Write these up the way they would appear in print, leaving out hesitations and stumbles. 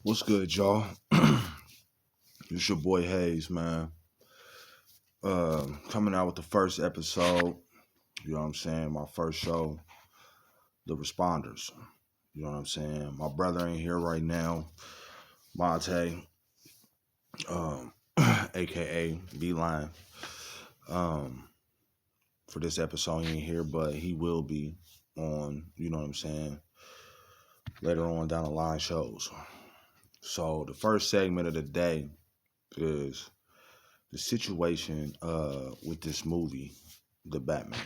What's good, y'all? It's your boy Haze, man. Coming out with the first episode. You know what I'm saying? My first show, The Responders. You know what I'm saying? My brother ain't here right now. Monte, um, aka B-Line. Um, for this episode, he ain't here, but he will be on, you know what I'm saying, later on down the line shows. So the first segment of the day is the situation with this movie, The Batman.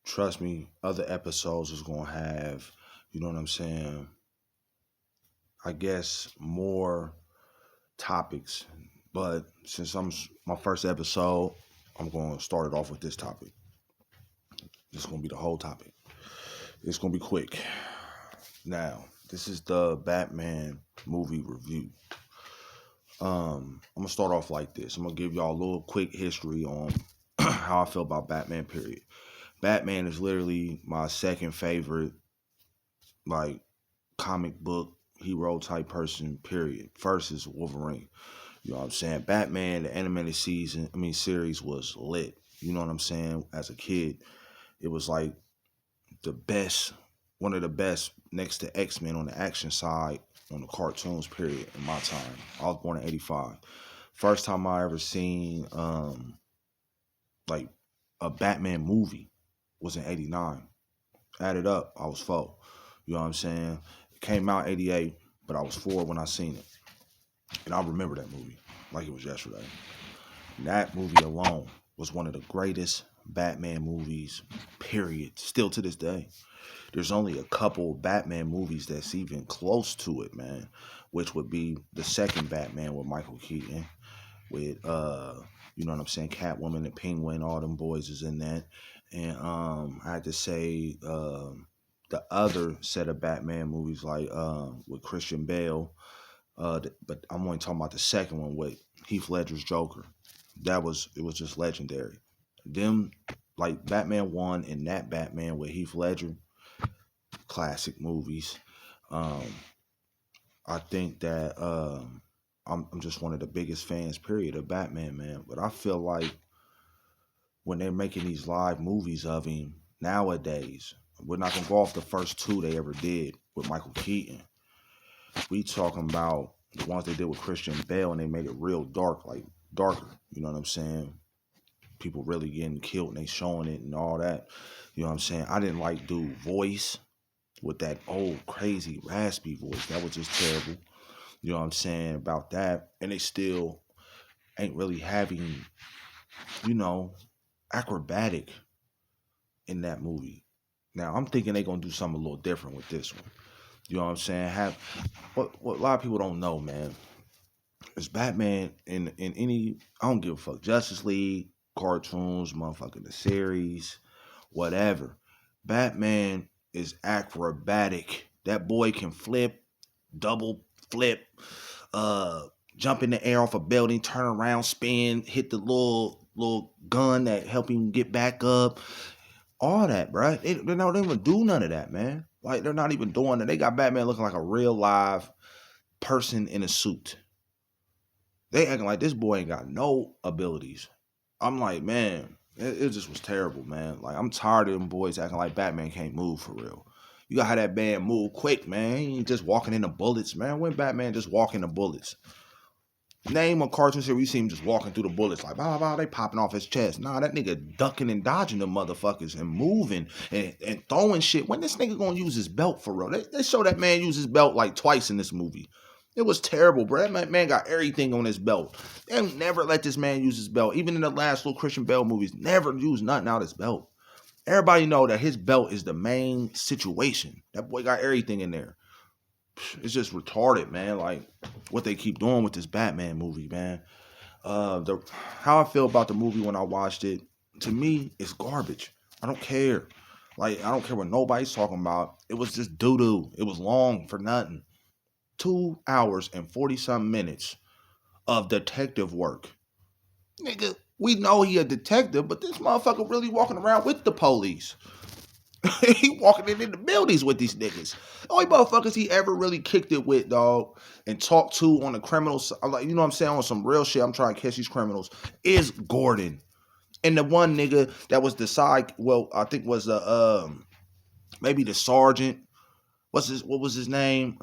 Trust me, other episodes is gonna have, you know what I'm saying, I guess more topics. But since I'm my first episode, I'm gonna start it off with this topic. This is gonna be the whole topic. It's gonna be quick. Now, this is the Batman movie review. I'm gonna start off like this. I'm gonna give y'all a little quick history on how I feel about Batman, period. Batman is literally my second favorite, like, comic book hero type person, period. First is Wolverine. You know what I'm saying? Batman, the animated series was lit. You know what I'm saying? As a kid, it was like the best, one of the best next to X-Men on the action side on the cartoons, period, in my time. I was born in 85. First time I ever seen like a Batman movie was in 89. Added up, I was 4. You know what I'm saying? It came out 88, but I was 4 when I seen it. And I remember that movie like it was yesterday. And that movie alone was one of the greatest Batman movies, period. Still to this day. There's only a couple Batman movies that's even close to it, man. Which would be the second Batman with Michael Keaton. With you know what I'm saying, Catwoman and Penguin, all them boys is in that. And I had to say the other set of Batman movies, like with Christian Bale, but I'm only talking about the second one with Heath Ledger's Joker. It was just legendary. Them, like Batman 1 and that Batman with Heath Ledger, classic movies. Um, I think that I'm just one of the biggest fans, period, of Batman, man. But I feel like when they're making these live movies of him nowadays, we're not gonna go off the first 2 they ever did with Michael Keaton. We talking about the ones they did with Christian Bale, and they made it real dark, like darker. You know what I'm saying? People really getting killed and they showing it and all that. You know what I'm saying? I didn't like dude voice with that old crazy raspy voice. That was just terrible. You know what I'm saying about that? And they still ain't really having, you know, acrobatic in that movie. Now I'm thinking they gonna do something a little different with this one. You know what I'm saying? What a lot of people don't know, man, is Batman in any, I don't give a fuck, Justice League, cartoons, motherfucking the series, whatever. Batman is acrobatic. That boy can flip, double flip, jump in the air off a building, turn around, spin, hit the little gun that help him get back up. All that, bro. They don't even do none of that, man. Like, they're not even doing it. They got Batman looking like a real live person in a suit. They acting like this boy ain't got no abilities. I'm like, man, it just was terrible, man. Like, I'm tired of them boys acting like Batman can't move for real. You gotta have that man move quick, man. He ain't just walking in the bullets, man. When Batman just walking the bullets? Name a cartoon series you see him just walking through the bullets like, blah, blah, they popping off his chest. Nah, that nigga ducking and dodging the motherfuckers and moving and throwing shit. When this nigga gonna use his belt for real? They show that man use his belt like twice in this movie. It was terrible, bro. That man got everything on his belt. They never let this man use his belt. Even in the last little Christian Bale movies, never used nothing out his belt. Everybody know that his belt is the main situation. That boy got everything in there. It's just retarded, man. Like, what they keep doing with this Batman movie, man. How I feel about the movie when I watched it, to me, it's garbage. I don't care. Like, I don't care what nobody's talking about. It was just doo-doo. It was long for nothing. 2 hours and 40-something minutes of detective work. Nigga, we know he a detective, but this motherfucker really walking around with the police. He walking in the buildings with these niggas. The only motherfuckers he ever really kicked it with, dog, and talked to on the criminal side, like, you know what I'm saying, on some real shit, I'm trying to catch these criminals, is Gordon. And the one nigga that was the side, well, I think was the maybe the sergeant. What was his name?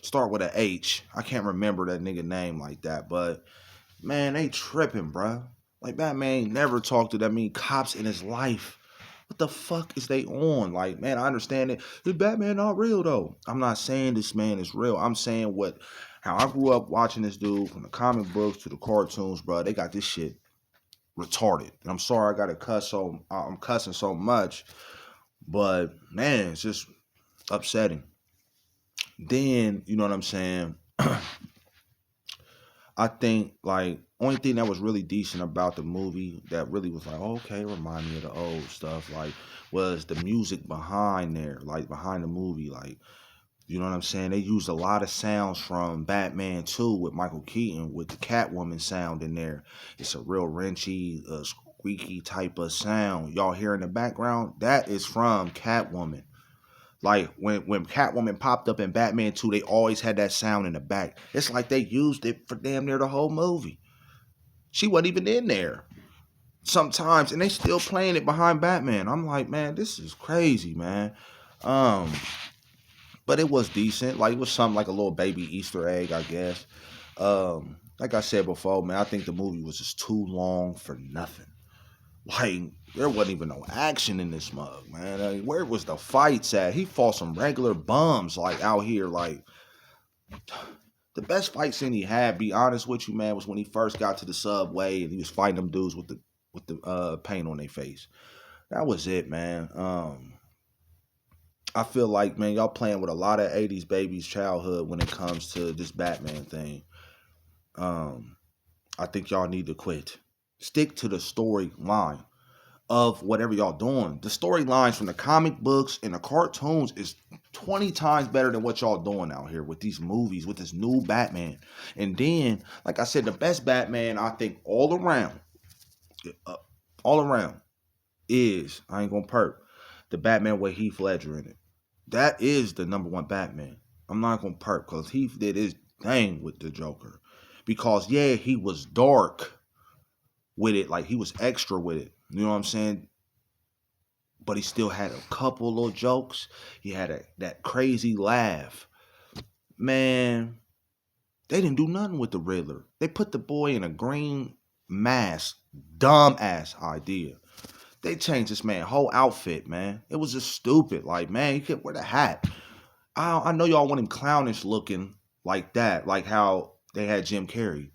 Start with a H. I can't remember that nigga name like that, but man, they tripping, bruh. Like Batman ain't never talked to that many cops in his life. What the fuck is they on? Like, man, I understand it. This Batman not real though. I'm not saying this man is real. I'm saying how I grew up watching this dude from the comic books to the cartoons, bro. They got this shit retarded. And I'm sorry I gotta cuss so I'm cussing so much, but man, it's just upsetting. Then, you know what I'm saying? I think like only thing that was really decent about the movie that really was like, oh, okay, remind me of the old stuff, like was the music behind there, like behind the movie, like you know what I'm saying? They used a lot of sounds from Batman 2 with Michael Keaton with the Catwoman sound in there. It's a real wrenchy, squeaky type of sound. Y'all hear in the background? That is from Catwoman. Like when Catwoman popped up in Batman 2, they always had that sound in the back. It's like they used it for damn near the whole movie. She wasn't even in there sometimes, and they still playing it behind Batman. I'm like, man, this is crazy, man. But it was decent. Like it was something like a little baby Easter egg, I guess. Like I said before, man, I think the movie was just too long for nothing. Like, there wasn't even no action in this mug, man. Like, where was the fights at? He fought some regular bums, like, out here. Like, the best fight scene he had, be honest with you, man, was when he first got to the subway and he was fighting them dudes with the paint on their face. That was it, man. I feel like, man, y'all playing with a lot of 80s babies' childhood when it comes to this Batman thing. I think y'all need to quit. Stick to the storyline of whatever y'all doing. The storylines from the comic books and the cartoons is 20 times better than what y'all doing out here with these movies, with this new Batman. And then, like I said, the best Batman, I think, all around, is, I ain't gonna perk, the Batman with Heath Ledger in it. That is the number one Batman. I'm not gonna perk, because Heath did his thing with the Joker. Because, yeah, he was dark with it, like he was extra with it. You know what I'm saying? But he still had a couple little jokes. He had that crazy laugh. Man, they didn't do nothing with the Riddler. They put the boy in a green mask. Dumb ass idea. They changed this man's whole outfit, man. It was just stupid. Like, man, you can't wear the hat. I know y'all want him clownish looking like that, like how they had Jim Carrey.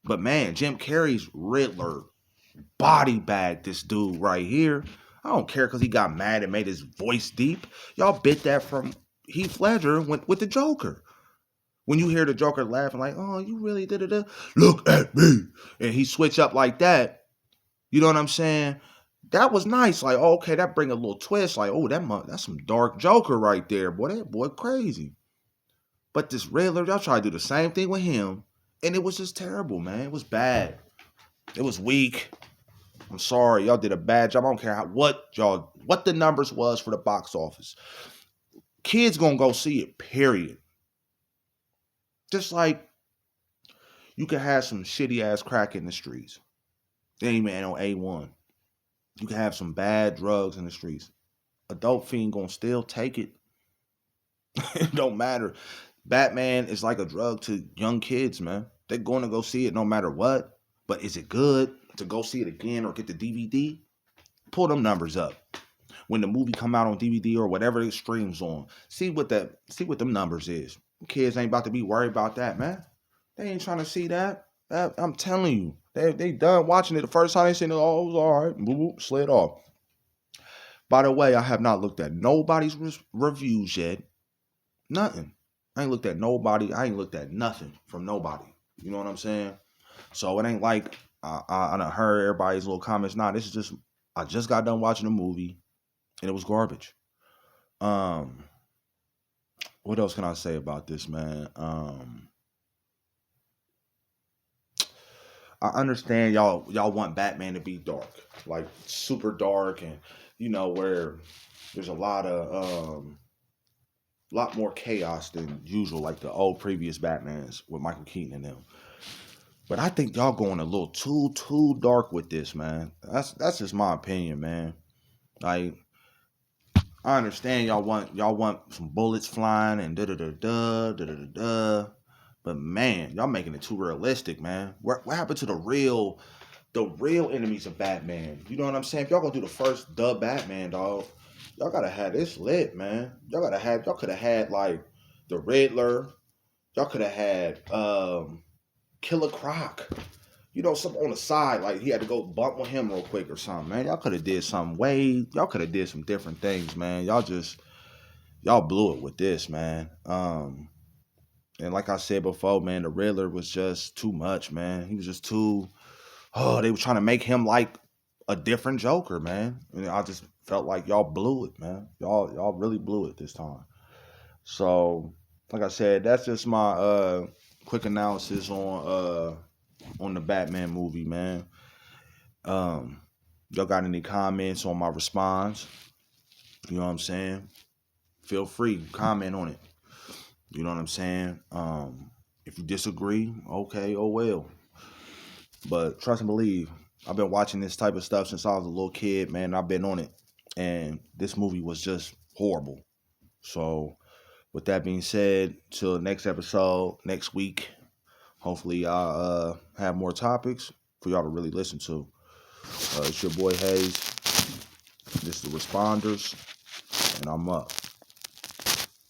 But man, Jim Carrey's Riddler body bagged this dude right here. I don't care because he got mad and made his voice deep. Y'all bit that from Heath Ledger with the Joker. When you hear the Joker laughing like, oh, you really did it. Look at me. And he switch up like that. You know what I'm saying? That was nice. Like, oh, okay, that bring a little twist. Like, oh, that's some dark Joker right there. Boy, that boy crazy. But this Riddler, y'all try to do the same thing with him. And it was just terrible, man. It was bad. It was weak. I'm sorry, y'all did a bad job. I don't care what the numbers was for the box office. Kids gonna go see it, period. Just like you can have some shitty ass crack in the streets. They ain't even on A1. You can have some bad drugs in the streets. Adult fiend gonna still take it. It don't matter. Batman is like a drug to young kids, man. They're gonna go see it no matter what. But is it good to go see it again or get the DVD? Pull them numbers up. When the movie come out on DVD or whatever it streams on, see what them numbers is. Kids ain't about to be worried about that, man. They ain't trying to see that. I'm telling you, they done watching it the first time they seen it. Oh, it was all right. Boop, boop, slid off. By the way, I have not looked at nobody's reviews yet. Nothing. I ain't looked at nobody. I ain't looked at nothing from nobody. You know what I'm saying? So it ain't like I done heard everybody's little comments. Nah, this is just, I just got done watching a movie and it was garbage. What else can I say about this, man? I understand y'all want Batman to be dark, like super dark, and where there's a lot more chaos than usual, like the old previous Batmans with Michael Keaton and them. But I think y'all going a little too dark with this, man. That's just my opinion, man. Like, I understand y'all want some bullets flying and da da da da da da da. But man, y'all making it too realistic, man. What happened to the real enemies of Batman? You know what I'm saying? If y'all gonna do the first Batman, dog, y'all gotta have this lit, man. Y'all could have had like the Riddler. Y'all could have had Killer Croc. Something on the side, like he had to go bump with him real quick or something, man. Y'all could have did something y'all could have did some different things, man. Y'all blew it with this, man. And like I said before, man, the Riddler was just too much, man. He was just they were trying to make him like a different Joker, man. And I just felt like y'all blew it, man. Y'all really blew it this time. So, like I said, that's just my quick analysis on the Batman movie, man. Y'all got any comments on my response? You know what I'm saying? Feel free, comment on it. You know what I'm saying? If you disagree, okay, oh well. But trust and believe, I've been watching this type of stuff since I was a little kid, man. I've been on it. And this movie was just horrible. So, with that being said, till the next episode, next week, hopefully I'll have more topics for y'all to really listen to. It's your boy Haze. This is the Responders, and I'm up.